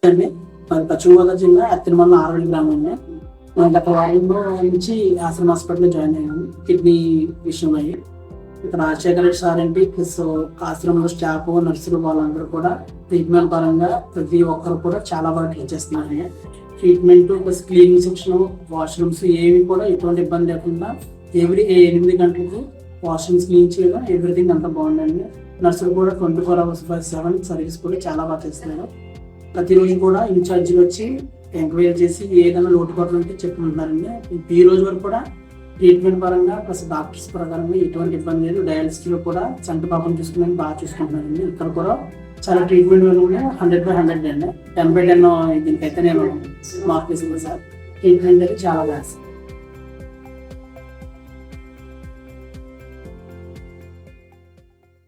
అండి మరి పశ్చిమ గోదావరి జిల్లా అత్తిరిమల్ల ఆరవల్లి గ్రామం అండి. గత వారంలో నుంచి ఆశ్రమ హాస్పిటల్లో జాయిన్ అయ్యాము కిడ్నీ విషయం అయ్యి. ఇక్కడ రాజశేఖర రెడ్డి సార్ ఏంటి ప్లస్ ఆశ్రమంలో స్టాఫ్ నర్సులు వాళ్ళందరూ కూడా ట్రీట్మెంట్ పరంగా ప్రతి ఒక్కరు కూడా చాలా బాగా ట్రీట్ చేస్తున్నారండి. Treatment plus cleaning section, washrooms ఏవి కూడా ఎటువంటి ఇబ్బంది లేకుండా ఎవ్రీ 8 గంటలకు వాష్రూమ్స్ క్లీన్ చేయడం ఎవ్రీథింగ్ అంతా బాగుందండి. నర్సులు కూడా 24/7 సర్వీస్ కూడా చాలా బాగా చేస్తున్నారు. ప్రతిరోజు కూడా ఇన్ఛార్జీలు వచ్చి ఎంక్వైరీ చేసి ఏదైనా లోటుపాట్లు ఉంటే చెప్పుకుంటున్నారండి. ఈ రోజు వరకు కూడా ట్రీట్మెంట్ పరంగా ప్లస్ డాక్టర్స్ ప్రకారంగా ఎటువంటి ఇబ్బంది లేదు. డయాలసిస్ లో కూడా చంటి పాపం చూసుకుని బాగా చూసుకుంటున్నారండి. ఇక్కడ కూడా చాలా ట్రీట్మెంట్ కూడా 100/100 అండి. 10/10 దీనికైతే నేను మార్క్ చేసింది సార్. ట్రీట్మెంట్ అయితే చాలా బాగా.